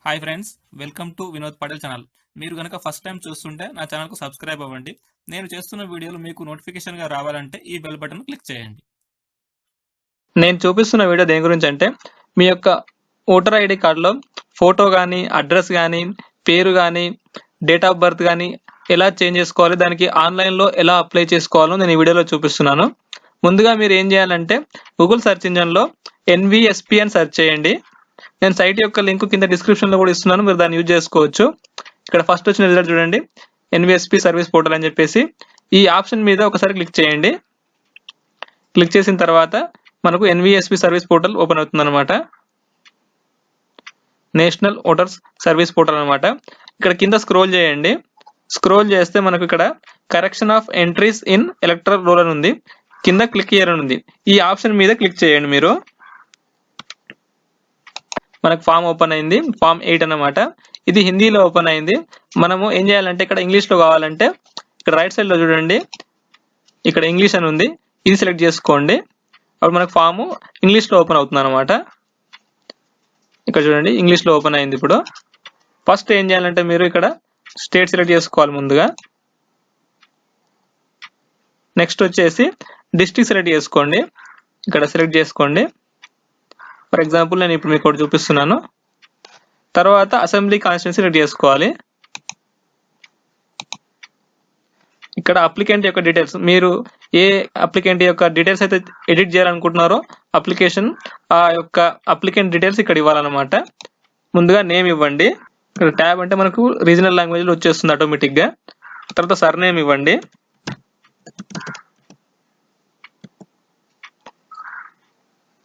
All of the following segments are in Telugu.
Hi friends, welcome to Vinod Patel channel. మీరు కనుక ఫస్ట్ టైం చూస్తుంటే నా ఛానల్కు సబ్స్క్రైబ్ అవ్వండి. నేను చేస్తున్న వీడియోలు మీకు నోటిఫికేషన్గా రావాలంటే ఈ బెల్ బటన్ క్లిక్ చేయండి. నేను చూపిస్తున్న వీడియో దేని గురించి అంటే, మీ యొక్క ఓటర్ ఐడి కార్డులో ఫోటో కానీ, అడ్రస్ కానీ, పేరు కానీ, డేట్ ఆఫ్ బర్త్ కానీ ఎలా చేంజ్ చేసుకోవాలి, దానికి ఆన్లైన్లో ఎలా అప్లై చేసుకోవాలో నేను ఈ వీడియోలో చూపిస్తున్నాను. ముందుగా మీరు ఏం చేయాలంటే గూగుల్ సెర్చ్ ఇంజన్లో ఎన్విఎస్పి అని సెర్చ్ చేయండి. నేను సైట్ యొక్క లింక్ కింద డిస్క్రిప్షన్లో కూడా ఇస్తున్నాను, మీరు దాన్ని యూజ్ చేసుకోవచ్చు. ఇక్కడ ఫస్ట్ వచ్చిన రిజల్ట్ చూడండి, ఎన్విఎస్పి సర్వీస్ పోర్టల్ అని చెప్పేసి. ఈ ఆప్షన్ మీద ఒకసారి క్లిక్ చేయండి. క్లిక్ చేసిన తర్వాత మనకు ఎన్విఎస్పి సర్వీస్ పోర్టల్ ఓపెన్ అవుతుంది అనమాట. నేషనల్ ఓటర్స్ సర్వీస్ పోర్టల్ అనమాట. ఇక్కడ కింద స్క్రోల్ చేయండి. స్క్రోల్ చేస్తే మనకు ఇక్కడ correction of entries in electoral roll అని ఉంది, కింద క్లిక్ హియర్ అని ఉంది. ఈ ఆప్షన్ మీద క్లిక్ చేయండి. మీరు మనకు ఫామ్ ఓపెన్ అయింది, ఫామ్ 8 అన్నమాట. ఇది హిందీలో ఓపెన్ అయింది. మనము ఏం చేయాలంటే ఇక్కడ ఇంగ్లీష్లో కావాలంటే ఇక్కడ రైట్ సైడ్ లో చూడండి, ఇక్కడ ఇంగ్లీష్ అని ఉంది, ఇది సెలెక్ట్ చేసుకోండి. అప్పుడు మనకు ఫామ్ ఇంగ్లీష్లో ఓపెన్ అవుతుంది అనమాట. ఇక్కడ చూడండి ఇంగ్లీష్లో ఓపెన్ అయింది. ఇప్పుడు ఫస్ట్ ఏం చేయాలంటే మీరు ఇక్కడ స్టేట్ సెలెక్ట్ చేసుకోవాలి ముందుగా. నెక్స్ట్ వచ్చేసి డిస్ట్రిక్ట్ సెలెక్ట్ చేసుకోండి. ఇక్కడ సెలెక్ట్ చేసుకోండి. ఫర్ ఎగ్జాంపుల్ నేను ఇప్పుడు మీకు ఒకటి చూపిస్తున్నాను. తర్వాత అసెంబ్లీ కాన్స్టిట్యున్సీ సెలెక్ట్ చేసుకోవాలి. ఇక్కడ అప్లికెంట్ యొక్క డీటెయిల్స్, మీరు ఏ అప్లికెంట్ యొక్క డీటెయిల్స్ అయితే ఎడిట్ చేయాలనుకుంటున్నారో అప్లికేషన్ ఆ యొక్క అప్లికెంట్ డీటెయిల్స్ ఇక్కడ ఇవ్వాలన్నమాట. ముందుగా నేమ్ ఇవ్వండి. ఇక్కడ ట్యాబ్ అంటే మనకు రీజనల్ లాంగ్వేజ్ లో వచ్చేస్తుంది ఆటోమేటిక్ గా. తర్వాత సర్నేమ్ ఇవ్వండి.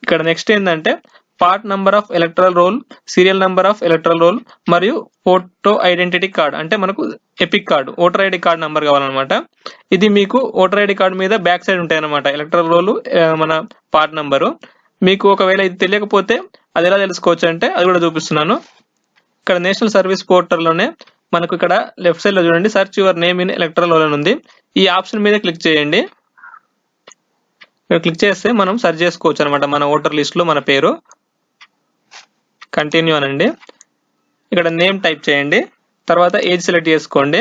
ఇక్కడ నెక్స్ట్ ఏంటంటే part number of electoral roll, serial number of electoral roll మరియు ఫోటో ఐడెంటిటీ కార్డ్, అంటే మనకు EPIC card, voter ID card number కావాలన్నమాట. ఇది మీకు ఓటర్ ఐడి కార్డు మీద బ్యాక్ సైడ్ ఉంటాయి అనమాట, ఎలక్టరల్ రోల్, మన పార్ట్ నంబరు. మీకు ఒకవేళ ఇది తెలియకపోతే అది ఎలా తెలుసుకోవచ్చు అంటే అది కూడా చూపిస్తున్నాను. ఇక్కడ నేషనల్ సర్వీస్ పోర్టల్లోనే మనకు ఇక్కడ లెఫ్ట్ సైడ్ లో చూడండి, search your name in electoral roll అని ఉంది. ఈ ఆప్షన్ మీద క్లిక్ చేయండి. ఇక్కడ క్లిక్ చేస్తే మనం సెర్చ్ చేసుకోవచ్చు అనమాట మన ఓటర్ లిస్ట్ లో మన పేరు. కంటిన్యూ అనండి. ఇక్కడ నేమ్ టైప్ చేయండి. తర్వాత ఏజ్ సెలెక్ట్ చేసుకోండి.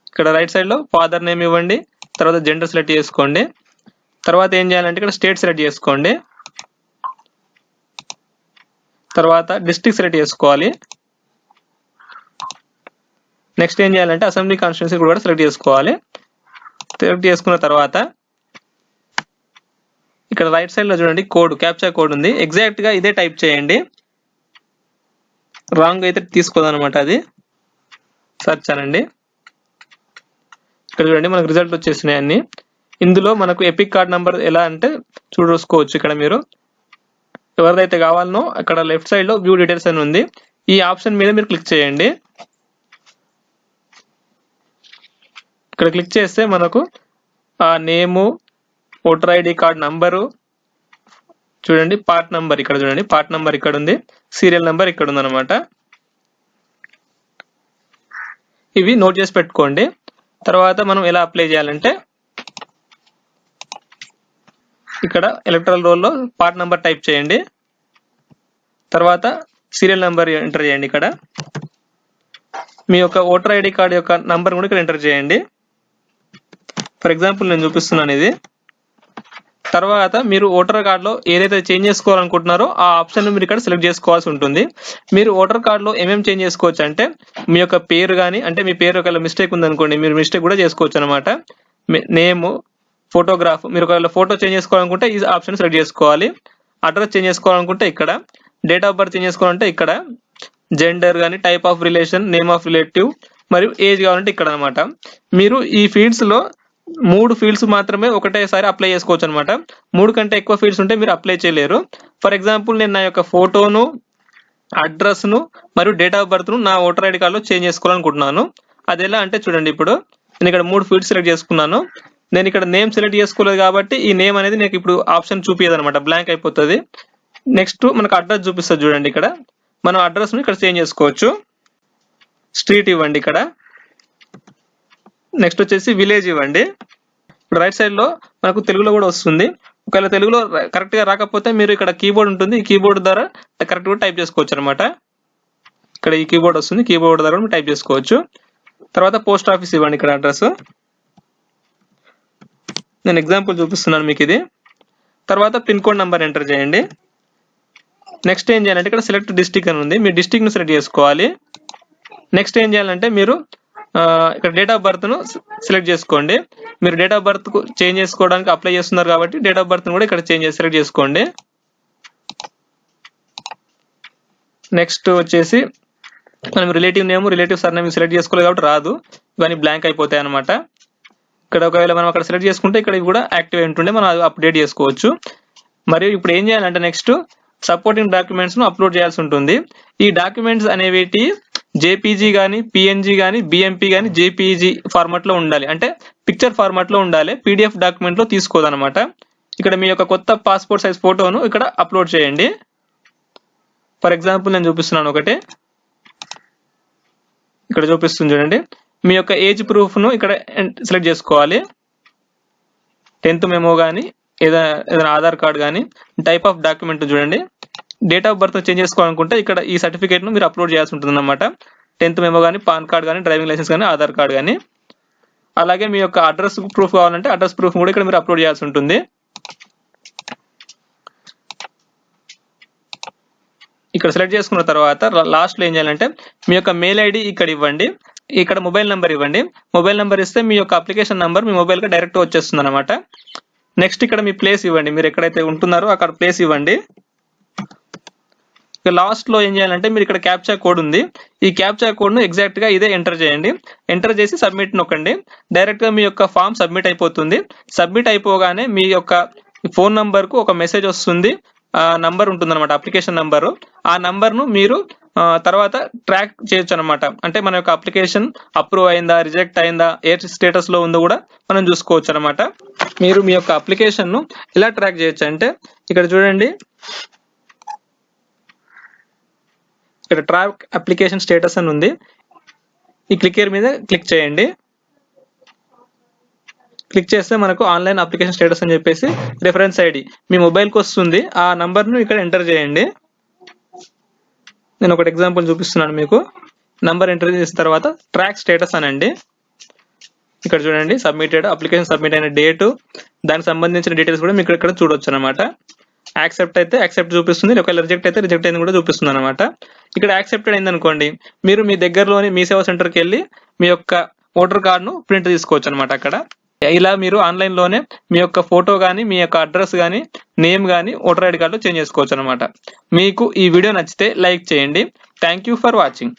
ఇక్కడ రైట్ సైడ్ లో ఫాదర్ నేమ్ ఇవ్వండి. తర్వాత జెండర్ సెలెక్ట్ చేసుకోండి. తర్వాత ఏం చేయాలంటే ఇక్కడ స్టేట్ సెలెక్ట్ చేసుకోండి. తర్వాత డిస్ట్రిక్ట్ సెలెక్ట్ చేసుకోవాలి. నెక్స్ట్ ఏం చేయాలంటే అసెంబ్లీ కాన్స్టిట్యున్సీ కూడా సెలెక్ట్ చేసుకోవాలి. సెలెక్ట్ చేసుకున్న తర్వాత ఇక్కడ రైట్ సైడ్ లో చూడండి కోడ్, క్యాప్చా కోడ్ ఉంది. ఎగ్జాక్ట్ గా ఇదే టైప్ చేయండి, రాంగ్ అయితే తీసుకోదన్నమాట. అది సర్చ్ అనండి. ఇక్కడ చూడండి మనకు రిజల్ట్ వచ్చేసినాయి అన్ని. ఇందులో మనకు ఎపిక్ కార్డ్ నంబర్ ఎలా అంటే చూసుకోవచ్చు. ఇక్కడ మీరు ఎవరిదైతే కావాలనో అక్కడ లెఫ్ట్ సైడ్ లో వ్యూ డీటెయిల్స్ అని ఉంది. ఈ ఆప్షన్ మీద మీరు క్లిక్ చేయండి. ఇక్కడ క్లిక్ చేస్తే మనకు ఆ నేము, ఓటర్ ఐడి కార్డ్ నంబరు, చూడండి పార్ట్ నంబర్ ఇక్కడ చూడండి, పార్ట్ నంబర్ ఇక్కడ ఉంది, సీరియల్ నంబర్ ఇక్కడ ఉంది అనమాట. ఇవి నోట్ చేసి పెట్టుకోండి. తర్వాత మనం ఎలా అప్లై చేయాలంటే ఇక్కడ ఎలక్టరల్ రోల్ లో పార్ట్ నంబర్ టైప్ చేయండి. తర్వాత సీరియల్ నంబర్ ఎంటర్ చేయండి. ఇక్కడ మీ యొక్క ఓటర్ ఐడి కార్డ్ యొక్క నంబర్ కూడా ఇక్కడ ఎంటర్ చేయండి. ఫర్ ఎగ్జాంపుల్ నేను చూపిస్తున్నాను ఇది. తర్వాత మీరు ఓటర్ కార్డులో ఏదైతే చేంజ్ చేసుకోవాలనుకుంటున్నారో ఆ ఆప్షన్ మీరు ఇక్కడ సెలెక్ట్ చేసుకోవాల్సి ఉంటుంది. మీరు ఓటర్ కార్డులో ఏమేమి చేంజ్ చేసుకోవచ్చు అంటే మీ యొక్క పేరు కానీ, అంటే మీ పేరు ఒకవేళ మిస్టేక్ ఉందనుకోండి, మీరు మిస్టేక్ కూడా చేసుకోవచ్చు అనమాట. నేమ్, ఫోటోగ్రాఫ్, మీరు ఒకవేళ ఫోటో చేంజ్ చేసుకోవాలనుకుంటే ఈ ఆప్షన్ సెలెక్ట్ చేసుకోవాలి. అడ్రస్ చేంజ్ చేసుకోవాలనుకుంటే ఇక్కడ, డేట్ ఆఫ్ బర్త్ చేంజ్ చేసుకోవాలంటే ఇక్కడ, జెండర్ కానీ, type of relation, name of relative మరియు ఏజ్ కావాలంటే ఇక్కడ అనమాట. మీరు ఈ ఫీల్డ్స్ లో 3 ఫీల్డ్స్ మాత్రమే ఒకటేసారి అప్లై చేసుకోవచ్చు అనమాట. 3 కంటే ఎక్కువ ఫీల్డ్స్ ఉంటే మీరు అప్లై చేయలేరు. ఫర్ ఎగ్జాంపుల్ నేను నా యొక్క ఫోటోను, అడ్రస్ ను మరియు డేట్ ఆఫ్ బర్త్ ను నా ఓటర్ ఐడి కార్డ్ లో చేంజ్ చేసుకోవాలనుకుంటున్నాను. అది ఎలా అంటే చూడండి, ఇప్పుడు నేను ఇక్కడ 3 ఫీల్డ్స్ సెలెక్ట్ చేసుకున్నాను. నేను ఇక్కడ నేమ్ సెలెక్ట్ చేసుకోలేదు కాబట్టి ఈ నేమ్ అనేది నాకు ఇప్పుడు ఆప్షన్ చూపించదు అనమాట, బ్లాంక్ అయిపోతుంది. నెక్స్ట్ మనకు అడ్రస్ చూపిస్తుంది చూడండి. ఇక్కడ మనం అడ్రస్ ను ఇక్కడ చేంజ్ చేసుకోవచ్చు. స్ట్రీట్ ఇవ్వండి ఇక్కడ. నెక్స్ట్ వచ్చేసి విలేజ్ ఇవ్వండి. రైట్ సైడ్ లో మనకు తెలుగులో కూడా వస్తుంది. ఒకవేళ తెలుగులో కరెక్ట్ గా రాకపోతే మీరు ఇక్కడ కీబోర్డ్ ఉంటుంది, ఈ కీబోర్డ్ ద్వారా కరెక్ట్ గా టైప్ చేసుకోవచ్చు అనమాట. ఇక్కడ ఈ కీబోర్డ్ వస్తుంది, కీబోర్డ్ ద్వారా మీరు టైప్ చేసుకోవచ్చు. తర్వాత పోస్ట్ ఆఫీస్ ఇవ్వండి ఇక్కడ అడ్రస్. నేను ఎగ్జాంపుల్ చూపిస్తున్నాను మీకు ఇది. తర్వాత పిన్ కోడ్ నెంబర్ ఎంటర్ చేయండి. నెక్స్ట్ ఏం చేయాలంటే ఇక్కడ సెలెక్ట్ డిస్ట్రిక్ట్ అని ఉంది, మీ డిస్ట్రిక్ట్ ను సెలెక్ట్ చేసుకోవాలి. నెక్స్ట్ ఏం చేయాలంటే మీరు ఇక్కడ డేట్ ఆఫ్ బర్త్ ను సెలెక్ట్ చేసుకోండి. మీరు డేట్ ఆఫ్ బర్త్ చేంజ్ చేసుకోవడానికి అప్లై చేస్తున్నారు కాబట్టి డేట్ ఆఫ్ బర్త్ ను కూడా ఇక్కడ సెలెక్ట్ చేసుకోండి. నెక్స్ట్ వచ్చేసి మనం relative name, relative surname select చేసుకోలేదు కాబట్టి రాదు, ఇవన్నీ బ్లాంక్ అయిపోతాయి అనమాట. ఇక్కడ ఒకవేళ మనం అక్కడ సెలెక్ట్ చేసుకుంటే ఇక్కడ ఇవి కూడా యాక్టివ్ అయి ఉంటుండే, మనం అప్డేట్ చేసుకోవచ్చు. మరియు ఇప్పుడు ఏం చేయాలంటే నెక్స్ట్ సపోర్టింగ్ డాక్యుమెంట్స్ ను అప్లోడ్ చేయాల్సి ఉంటుంది. ఈ డాక్యుమెంట్స్ అనేవి జేపీజీ కానీ, పిఎన్జీ కానీ, బిఎంపీ కానీ జేపీజీ ఫార్మాట్ లో ఉండాలి, అంటే పిక్చర్ ఫార్మాట్ లో ఉండాలి, పీడిఎఫ్ డాక్యుమెంట్ లో తీసుకోదనమాట. ఇక్కడ మీ యొక్క కొత్త పాస్పోర్ట్ సైజ్ ఫోటోను ఇక్కడ అప్లోడ్ చేయండి. ఫర్ ఎగ్జాంపుల్ నేను చూపిస్తున్నాను ఒకటి, ఇక్కడ చూపిస్తుంది చూడండి. మీ యొక్క ఏజ్ ప్రూఫ్ ను ఇక్కడ సెలెక్ట్ చేసుకోవాలి. 10th మెమో కానీ, ఏదైనా ఆధార్ కార్డ్ కానీ, టైప్ ఆఫ్ డాక్యుమెంట్ చూడండి. డేట్ ఆఫ్ బర్త్ చేంజ్ చేసుకోవాలనుకుంటే ఇక్కడ ఈ సర్టిఫికేట్ ను మీరు అప్లోడ్ చేయాల్సి ఉంటుంది అనమాట. 10th మెమో కానీ, పాన్ కార్డ్ కానీ, డ్రైవింగ్ లైసెన్స్ కానీ, ఆధార్ కార్డ్ కానీ. అలాగే మీ యొక్క అడ్రస్ ప్రూఫ్ కావాలంటే అడ్రస్ ప్రూఫ్ కూడా ఇక్కడ మీరు అప్లోడ్ చేయాల్సి ఉంటుంది. ఇక్కడ సెలెక్ట్ చేసుకున్న తర్వాత లాస్ట్ లో ఏం చేయాలంటే మీ యొక్క మెయిల్ ఐడి ఇక్కడ ఇవ్వండి, ఇక్కడ మొబైల్ నెంబర్ ఇవ్వండి. మొబైల్ నెంబర్ ఇస్తే మీ యొక్క అప్లికేషన్ నెంబర్ మీ మొబైల్ కి డైరెక్ట్ వచ్చేస్తుంది అనమాట. నెక్స్ట్ ఇక్కడ మీ ప్లేస్ ఇవ్వండి, మీరు ఎక్కడైతే ఉంటున్నారో అక్కడ ప్లేస్ ఇవ్వండి. లాస్ట్ లో ఏం చేయాలంటే మీరు ఇక్కడ క్యాప్చా కోడ్ ఉంది, ఈ క్యాప్చా కోడ్ ను ఎగ్జాక్ట్ గా ఇదే ఎంటర్ చేయండి. ఎంటర్ చేసి సబ్మిట్ నొక్కండి. డైరెక్ట్ గా మీ యొక్క ఫామ్ సబ్మిట్ అయిపోతుంది. సబ్మిట్ అయిపోగానే మీ యొక్క ఫోన్ నంబర్ కు ఒక మెసేజ్ వస్తుంది, నంబర్ ఉంటుంది అనమాట, అప్లికేషన్ నంబరు. ఆ నంబర్ ను మీరు తర్వాత ట్రాక్ చేయొచ్చు అనమాట. అంటే మన యొక్క అప్లికేషన్ అప్రూవ్ అయిందా, రిజెక్ట్ అయిందా, ఏ స్టేటస్ లో ఉందో కూడా మనం చూసుకోవచ్చు అనమాట. మీరు మీ యొక్క అప్లికేషన్ ను ఎలా ట్రాక్ చేయొచ్చు అంటే ఇక్కడ చూడండి, ఇక్కడ ట్రాక్ అప్లికేషన్ స్టేటస్ అని ఉంది. ఈ క్లిక్ హియర్ మీద క్లిక్ చేయండి. క్లిక్ చేస్తే మనకు ఆన్లైన్ అప్లికేషన్ స్టేటస్ అని చెప్పేసి రిఫరెన్స్ ఐడి మీ మొబైల్ కి వస్తుంది. ఆ నంబర్ ను ఇక్కడ ఎంటర్ చేయండి. నేను ఒకటి ఎగ్జాంపుల్ చూపిస్తున్నాను మీకు. నంబర్ ఎంటర్ చేసిన తర్వాత ట్రాక్ స్టేటస్ అనండి. ఇక్కడ చూడండి సబ్మిటెడ్, అప్లికేషన్ సబ్మిట్ అయిన డేటు, దానికి సంబంధించిన డీటెయిల్స్ కూడా మీకు ఇక్కడ చూడొచ్చు అనమాట. యాక్సెప్ట్ అయితే యాక్సెప్ట్ చూపిస్తుంది, ఒకవేళ రిజెక్ట్ అయితే రిజెక్ట్ అయింది కూడా చూపిస్తుంది అనమాట. ఇక్కడ యాక్సెప్టెడ్ అయింది అనుకోండి, మీరు మీ దగ్గరలోని మీ సేవా సెంటర్కి వెళ్ళి మీ యొక్క ఓటర్ కార్డ్ ను ప్రింట్ తీసుకోవచ్చు అనమాట. అక్కడ ఇలా మీరు ఆన్లైన్ లోనే మీ యొక్క ఫోటో కానీ, మీ యొక్క అడ్రస్ కానీ, నేమ్ కానీ ఓటర్ ఐడి కార్డు చేంజ్ చేసుకోవచ్చు అనమాట. మీకు ఈ వీడియో నచ్చితే లైక్ చేయండి. Thank you for watching.